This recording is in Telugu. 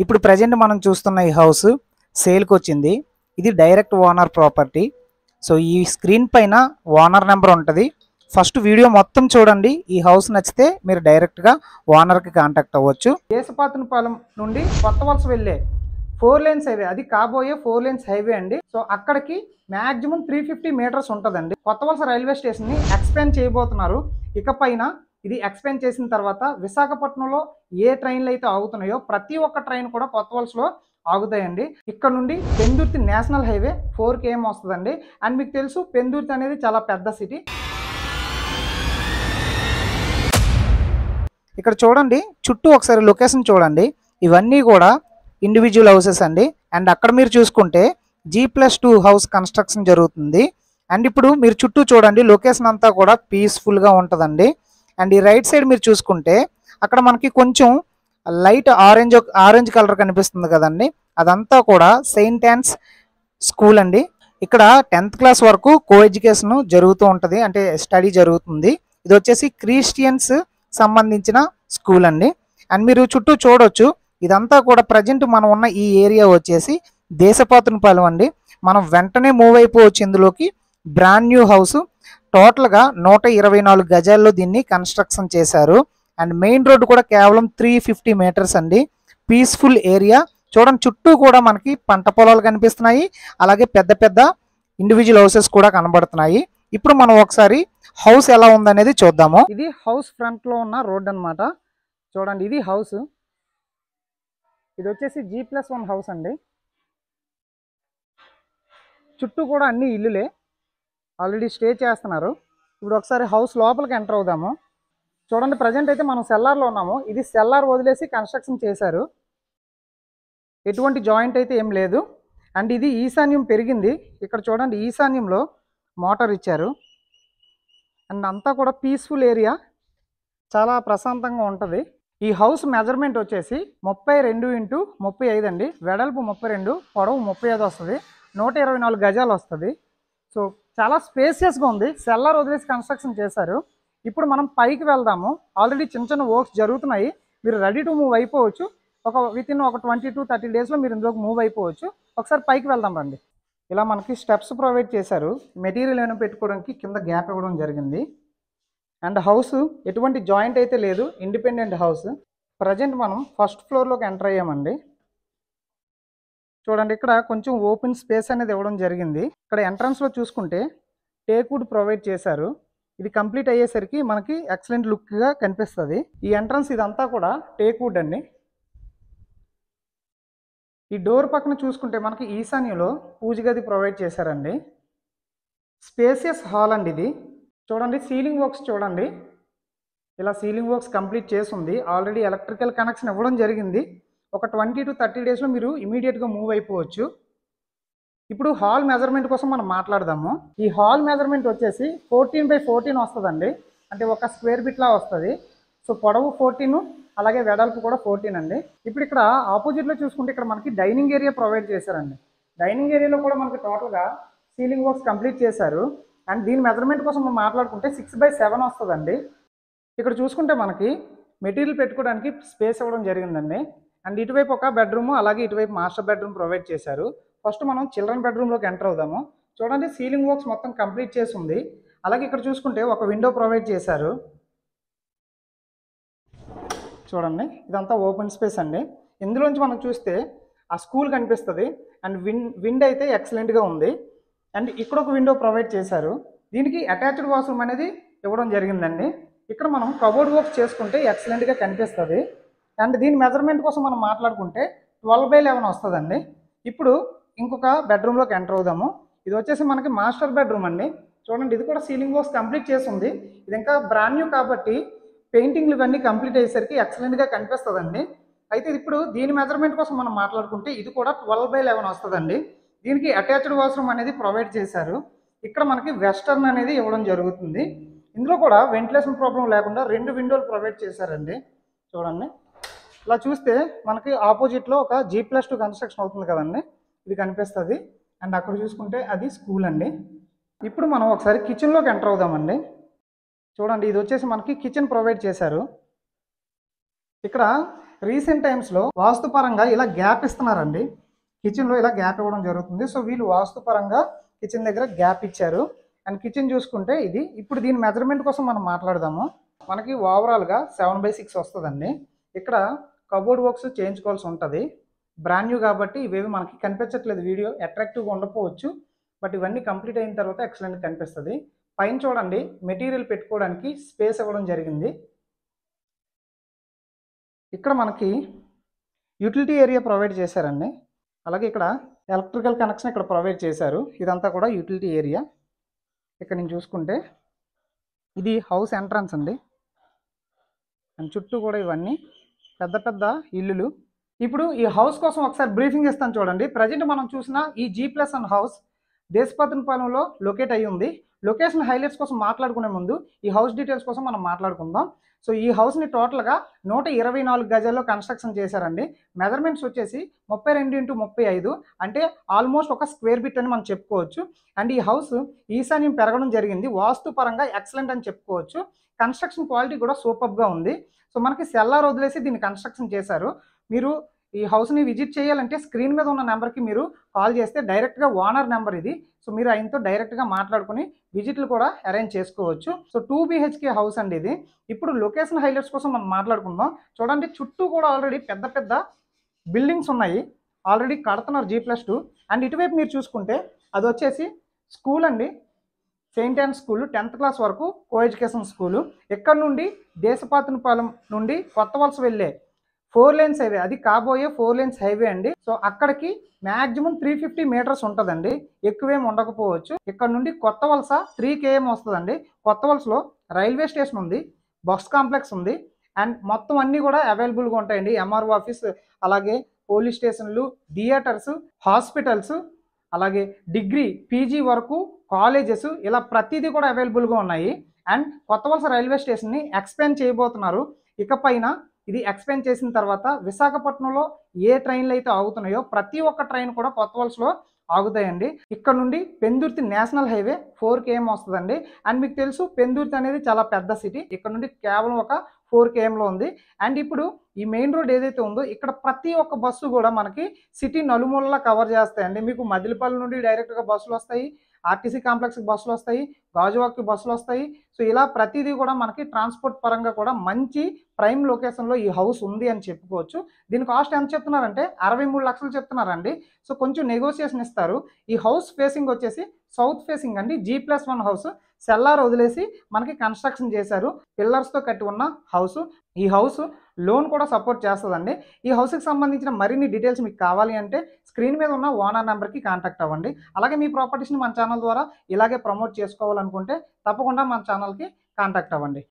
ఇప్పుడు ప్రజెంట్ మనం చూస్తున్న ఈ హౌస్ సేల్కి వచ్చింది. ఇది డైరెక్ట్ ఓనర్ ప్రాపర్టీ. సో ఈ స్క్రీన్ పైన ఓనర్ నెంబర్ ఉంటుంది. ఫస్ట్ వీడియో మొత్తం చూడండి. ఈ హౌస్ నచ్చితే మీరు డైరెక్ట్గా ఓనర్కి కాంటాక్ట్ అవ్వచ్చు. దేశపాతనపాలెం నుండి కొత్త వలస వెళ్ళే 4 lanes హైవే, అది కాబోయే 4 lanes హైవే అండి. సో అక్కడికి మ్యాక్సిమం 350 మీటర్స్ ఉంటుందండి. కొత్త వలస రైల్వే స్టేషన్ని ఎక్స్పాండ్ చేయబోతున్నారు. ఇకపైన ఇది ఎక్స్పాండ్ చేసిన తర్వాత విశాఖపట్నంలో ఏ ట్రైన్లు అయితే ఆగుతున్నాయో ప్రతి ఒక్క ట్రైన్ కూడా కొత్త వలసలో ఆగుతాయండి. ఇక్కడ నుండి పెందుర్తి నేషనల్ హైవే 4 km వస్తుందండి. అండ్ మీకు తెలుసు పెందుర్తి అనేది చాలా పెద్ద సిటీ. ఇక్కడ చూడండి, చుట్టూ ఒకసారి లొకేషన్ చూడండి. ఇవన్నీ కూడా ఇండివిజువల్ హౌసెస్ అండి. అండ్ అక్కడ మీరు చూసుకుంటే G+2 హౌస్ కన్స్ట్రక్షన్ జరుగుతుంది. అండ్ ఇప్పుడు మీరు చుట్టూ చూడండి, లొకేషన్ అంతా కూడా పీస్ఫుల్గా ఉంటుందండి. అండ్ ఈ రైట్ సైడ్ మీరు చూసుకుంటే అక్కడ మనకి కొంచెం లైట్ ఆరెంజ్ కలర్ కనిపిస్తుంది కదండి, అదంతా కూడా సెయింట్ యాన్స్ స్కూల్ అండి. ఇక్కడ 10th క్లాస్ వరకు కో ఎడ్యుకేషన్ జరుగుతూ ఉంటుంది, అంటే స్టడీ జరుగుతుంది. ఇది వచ్చేసి క్రిస్టియన్స్ సంబంధించిన స్కూల్ అండి. అండ్ మీరు చుట్టూ చూడొచ్చు, ఇదంతా కూడా ప్రజెంట్ మనం ఉన్న ఈ ఏరియా వచ్చేసి దేశపాతనపాలెం అండి. మనం వెంటనే మూవ్ అయిపోవచ్చు ఇందులోకి. బ్రాండ్ న్యూ హౌస్, టోటల్గా 124 గజాల్లో దీన్ని కన్స్ట్రక్షన్ చేశారు. అండ్ మెయిన్ రోడ్డు కూడా కేవలం 350 మీటర్స్ అండి. పీస్ఫుల్ ఏరియా చూడండి. చుట్టూ కూడా మనకి పంట పొలాలు కనిపిస్తున్నాయి, అలాగే పెద్ద పెద్ద ఇండివిజువల్ హౌసెస్ కూడా కనబడుతున్నాయి. ఇప్పుడు మనం ఒకసారి హౌస్ ఎలా ఉందనేది చూద్దాము. ఇది హౌస్ ఫ్రంట్లో ఉన్న రోడ్ అన్నమాట. చూడండి, ఇది హౌస్. ఇది వచ్చేసి G+1 హౌస్ అండి. చుట్టూ కూడా అన్ని ఇల్లులే, ఆల్రెడీ స్టే చేస్తున్నారు. ఇప్పుడు ఒకసారి హౌస్ లోపలికి ఎంటర్ అవుదాము. చూడండి, ప్రజెంట్ అయితే మనం సెల్లార్లో ఉన్నాము. ఇది సెల్లార్ వదిలేసి కన్స్ట్రక్షన్ చేశారు. ఎటువంటి జాయింట్ అయితే ఏం లేదు. అండ్ ఇది ఈశాన్యం పెరిగింది. ఇక్కడ చూడండి, ఈశాన్యంలో మోటార్ ఇచ్చారు. అండ్ అంతా కూడా పీస్ఫుల్ ఏరియా, చాలా ప్రశాంతంగా ఉంటుంది. ఈ హౌస్ మెజర్మెంట్ వచ్చేసి 32x35 అండి. వెడల్పు 32, పొడవు 35 వస్తుంది. 124 గజాలు వస్తుంది. సో చాలా స్పేసియస్గా ఉంది. సెల్లార్ వదిలేసి కన్స్ట్రక్షన్ చేశారు. ఇప్పుడు మనం పైకి వెళ్దాము. ఆల్రెడీ చిన్న చిన్న వర్క్స్ జరుగుతున్నాయి. మీరు రెడీ టు మూవ్ అయిపోవచ్చు. వితిన్ ఒక 20 to 30 డేస్లో మీరు ఇందులోకి మూవ్ అయిపోవచ్చు. ఒకసారి పైకి వెళ్దాం రండి. ఇలా మనకి స్టెప్స్ ప్రొవైడ్ చేశారు. మెటీరియల్ ఏమైనా పెట్టుకోవడానికి కింద గ్యాప్ ఇవ్వడం జరిగింది. అండ్ హౌస్ ఎటువంటి జాయింట్ అయితే లేదు, ఇండిపెండెంట్ హౌస్. ప్రజెంట్ మనం ఫస్ట్ ఫ్లోర్లోకి ఎంటర్ అయ్యామండి. చూడండి, ఇక్కడ కొంచెం ఓపెన్ స్పేస్ అనేది ఇవ్వడం జరిగింది. ఇక్కడ ఎంట్రన్స్లో చూసుకుంటే టేక్వుడ్ ప్రొవైడ్ చేశారు. ఇది కంప్లీట్ అయ్యేసరికి మనకి ఎక్సలెంట్ లుక్గా కనిపిస్తుంది. ఈ ఎంట్రన్స్ ఇదంతా కూడా టేక్వుడ్ అండి. ఈ డోర్ పక్కన చూసుకుంటే మనకి ఈశాన్యంలో పూజ గది ప్రొవైడ్ చేశారండి. స్పేసియస్ హాల్ అండి ఇది. చూడండి, సీలింగ్ వర్క్స్ చూడండి. ఇలా సీలింగ్ వర్క్స్ కంప్లీట్ చేసి ఉంది. ఆల్రెడీ ఎలక్ట్రికల్ కనెక్షన్ ఇవ్వడం జరిగింది. ఒక 20 to 30 డేస్లో మీరు ఇమీడియట్గా మూవ్ అయిపోవచ్చు. ఇప్పుడు హాల్ మెజర్మెంట్ కోసం మనం మాట్లాడదాము. ఈ హాల్ మెజర్మెంట్ వచ్చేసి 14x14 వస్తుందండి. అంటే ఒక స్క్వేర్ బిట్లా వస్తుంది. సో పొడవు 14, అలాగే వెడల్పు కూడా 14 అండి. ఇప్పుడు ఇక్కడ ఆపోజిట్లో చూసుకుంటే ఇక్కడ మనకి డైనింగ్ ఏరియా ప్రొవైడ్ చేశారండి. డైనింగ్ ఏరియాలో కూడా మనకి టోటల్గా సీలింగ్ వర్క్స్ కంప్లీట్ చేశారు. అండ్ దీని మెజర్మెంట్ కోసం మనం మాట్లాడుకుంటే 6x7 వస్తుందండి. ఇక్కడ చూసుకుంటే మనకి మెటీరియల్ పెట్టుకోవడానికి స్పేస్ ఇవ్వడం జరిగిందండి. అండ్ ఇటువైపు ఒక బెడ్రూమ్, అలాగే ఇటువైపు మాస్టర్ బెడ్రూమ్ ప్రొవైడ్ చేశారు. ఫస్ట్ మనం చిల్డ్రన్ బెడ్రూమ్లోకి ఎంటర్ అవుదాము. చూడండి, సీలింగ్ వర్క్స్ మొత్తం కంప్లీట్ చేసి ఉంది. అలాగే ఇక్కడ చూసుకుంటే ఒక విండో ప్రొవైడ్ చేశారు. చూడండి, ఇదంతా ఓపెన్ స్పేస్ అండి. ఇందులోంచి మనం చూస్తే ఆ స్కూల్ కనిపిస్తుంది. అండ్ విండ్ అయితే ఎక్సలెంట్గా ఉంది. అండ్ ఇక్కడ ఒక విండో ప్రొవైడ్ చేశారు. దీనికి అటాచ్డ్ వాష్రూమ్ అనేది ఇవ్వడం జరిగిందండి. ఇక్కడ మనం కబోర్డ్ వర్క్ చేసుకుంటే ఎక్సలెంట్గా కనిపిస్తుంది. అండ్ దీని మెజర్మెంట్ కోసం మనం మాట్లాడుకుంటే 12x11 వస్తుందండి. ఇప్పుడు ఇంకొక బెడ్రూమ్లోకి ఎంటర్ అవుదాము. ఇది వచ్చేసి మనకి మాస్టర్ బెడ్రూమ్ అండి. చూడండి, ఇది కూడా సీలింగ్ వర్క్స్ కంప్లీట్ చేసి ఉంది. ఇది ఇంకా బ్రాండ్ న్యూ కాబట్టి పెయింటింగ్లు ఇవన్నీ కంప్లీట్ అయ్యేసరికి ఎక్సలెంట్గా కనిపిస్తుందండి. అయితే ఇప్పుడు దీని మెజర్మెంట్ కోసం మనం మాట్లాడుకుంటే ఇది కూడా 12x11 వస్తుందండి. దీనికి అటాచ్డ్ వాష్రూమ్ అనేది ప్రొవైడ్ చేశారు. ఇక్కడ మనకి వెస్టర్న్ అనేది ఇవ్వడం జరుగుతుంది. ఇందులో కూడా వెంటిలేషన్ ప్రాబ్లం లేకుండా 2 విండోలు ప్రొవైడ్ చేశారండి. చూడండి, ఇలా చూస్తే మనకి ఆపోజిట్లో ఒక G+2 కన్స్ట్రక్షన్ అవుతుంది కదండి, ఇది కనిపిస్తుంది. అండ్ అక్కడ చూసుకుంటే అది స్కూల్ అండి. ఇప్పుడు మనం ఒకసారి కిచెన్లోకి ఎంటర్ అవుదామండి. చూడండి, ఇది వచ్చేసి మనకి కిచెన్ ప్రొవైడ్ చేశారు. ఇక్కడ రీసెంట్ టైమ్స్లో వాస్తుపరంగా ఇలా గ్యాప్ ఇస్తున్నారండి. కిచెన్లో ఇలా గ్యాప్ ఇవ్వడం జరుగుతుంది. సో వీళ్ళు వాస్తుపరంగా కిచెన్ దగ్గర గ్యాప్ ఇచ్చారు. అండ్ కిచెన్ చూసుకుంటే ఇది. ఇప్పుడు దీని మెజర్మెంట్ కోసం మనం మాట్లాడదాము. మనకి ఓవరాల్గా 7/6 వస్తుందండి. ఇక్కడ కబోర్డ్ వర్క్స్ చేయించుకోవాల్సి ఉంటుంది. బ్రాండ్ న్యూ కాబట్టి ఇవేవి మనకి కనిపించట్లేదు. వీడియో అట్రాక్టివ్గా ఉండకపోవచ్చు, బట్ ఇవన్నీ కంప్లీట్ అయిన తర్వాత ఎక్సలెంట్ కనిపిస్తుంది. పైన చూడండి, మెటీరియల్ పెట్టుకోవడానికి స్పేస్ ఇవ్వడం జరిగింది. ఇక్కడ మనకి యూటిలిటీ ఏరియా ప్రొవైడ్ చేశారండి. అలాగే ఇక్కడ ఎలక్ట్రికల్ కనెక్షన్ ఇక్కడ ప్రొవైడ్ చేశారు. ఇదంతా కూడా యూటిలిటీ ఏరియా. ఇక్కడ నేను చూసుకుంటే ఇది హౌస్ ఎంట్రన్స్ అండి. అండ్ చుట్టూ కూడా ఇవన్నీ పెద్ద పెద్ద ఇల్లులు. ఇప్పుడు ఈ హౌస్ కోసం ఒకసారి బ్రీఫింగ్ ఇస్తాను చూడండి. ప్రజెంట్ మనం చూసిన ఈ G+1 హౌస్ దేశపతనపాలెంలో లొకేట్ అయ్యి ఉంది. లొకేషన్ హైలైట్స్ కోసం మాట్లాడుకునే ముందు ఈ హౌస్ డీటెయిల్స్ కోసం మనం మాట్లాడుకుందాం. సో ఈ హౌస్ని టోటల్గా 124 గజాల్లో కన్స్ట్రక్షన్ చేశారండి. మెజర్మెంట్స్ వచ్చేసి 32x35, అంటే ఆల్మోస్ట్ ఒక స్క్వేర్ బిట్ అని మనం చెప్పుకోవచ్చు. అండ్ ఈ హౌస్ ఈశాన్యం పెరగడం జరిగింది. వాస్తు పరంగా ఎక్సలెంట్ అని చెప్పుకోవచ్చు. కన్స్ట్రక్షన్ క్వాలిటీ కూడా సూపర్గా ఉంది. సో మనకి సెల్లార్ వదిలేసి దీన్ని కన్స్ట్రక్షన్ చేశారు. మీరు ఈ హౌస్ని విజిట్ చేయాలంటే స్క్రీన్ మీద ఉన్న నెంబర్కి మీరు కాల్ చేస్తే డైరెక్ట్గా ఓనర్ నెంబర్ ఇది. సో మీరు ఆయనతో డైరెక్ట్గా మాట్లాడుకుని విజిట్లు కూడా అరేంజ్ చేసుకోవచ్చు. సో 2 BHK హౌస్ అండి ఇది. ఇప్పుడు లొకేషన్ హైలైట్స్ కోసం మనం మాట్లాడుకుందాం. చూడండి, చుట్టూ కూడా ఆల్రెడీ పెద్ద పెద్ద బిల్డింగ్స్ ఉన్నాయి. ఆల్రెడీ కడుతున్నారు G+2. అండ్ ఇటువైపు మీరు చూసుకుంటే అది వచ్చేసి స్కూల్ అండి. Saint an school 10th class వరకు కో ఎడ్యుకేషన్ స్కూలు. ఇక్కడ నుండి దేశపాతనపాలెం నుండి కొత్త వలస వెళ్ళే 4 lanes హైవే, అది కాబోయే 4 lanes హైవే అండి. సో అక్కడికి మ్యాక్సిమం 350 మీటర్స్ ఉంటుందండి, ఎక్కువేం ఉండకపోవచ్చు. ఇక్కడ నుండి కొత్త వలస 3 km వస్తుందండి. కొత్త వలసలో రైల్వే స్టేషన్ ఉంది, బస్ కాంప్లెక్స్ ఉంది, అండ్ మొత్తం అన్నీ కూడా అవైలబుల్గా ఉంటాయండి. MRO ఆఫీస్, అలాగే పోలీస్ స్టేషన్లు, థియేటర్స్, హాస్పిటల్స్, అలాగే డిగ్రీ PG వరకు కాలేజెస్, ఇలా ప్రతిదీ కూడా అవైలబుల్గా ఉన్నాయి. అండ్ కొత్త వలస రైల్వే స్టేషన్ని ఎక్స్పాండ్ చేయబోతున్నారు. ఇకపైన ఇది ఎక్స్పాండ్ చేసిన తర్వాత విశాఖపట్నంలో ఏ ట్రైన్లు అయితే ఆగుతున్నాయో ప్రతి ఒక్క ట్రైన్ కూడా కొత్త వలసలో ఆగుతాయండి. ఇక్కడ నుండి పెందుర్తి నేషనల్ హైవే 4 km వస్తుందండి. అండ్ మీకు తెలుసు పెందుర్తి అనేది చాలా పెద్ద సిటీ. ఇక్కడ నుండి కేవలం ఒక 4 kmలో ఉంది. అండ్ ఇప్పుడు ఈ మెయిన్ రోడ్ ఏదైతే ఉందో ఇక్కడ ప్రతి ఒక్క బస్సు కూడా మనకి సిటీ నలుమూలలా కవర్ చేస్తాయండి. మీకు మదిలిపల్లి నుండి డైరెక్ట్గా బస్సులు వస్తాయి, ఆర్టీసీ కాంప్లెక్స్కి బస్సులు వస్తాయి, గాజువాక్కి బస్సులు వస్తాయి. సో ఇలా ప్రతిదీ కూడా మనకి ట్రాన్స్పోర్ట్ పరంగా కూడా మంచి ప్రైమ్ లొకేషన్లో ఈ హౌస్ ఉంది అని చెప్పుకోవచ్చు. దీని కాస్ట్ ఎంత చెప్తున్నారంటే 63 లక్షలు చెప్తున్నారండి. సో కొంచెం నెగోషియేషన్ ఇస్తారు. ఈ హౌస్ ఫేసింగ్ వచ్చేసి సౌత్ ఫేసింగ్ అండి. G+1 హౌస్ సెల్లార్ వదిలేసి మనకి కన్స్ట్రక్షన్ చేశారు. పిల్లర్స్తో కట్టి ఉన్న హౌస్. ఈ హౌస్ లోన్ కూడా సపోర్ట్ చేస్తుందండి. ఈ హౌస్కి సంబంధించిన మరిన్ని డీటెయిల్స్ మీకు కావాలి అంటే స్క్రీన్ మీద ఉన్న ఓనర్ నెంబర్కి కాంటాక్ట్ అవ్వండి. అలాగే మీ ప్రాపర్టీస్ని మన ఛానల్ ద్వారా ఇలాగే ప్రమోట్ చేసుకోవాలనుకుంటే తప్పకుండా మన ఛానల్కి కాంటాక్ట్ అవ్వండి.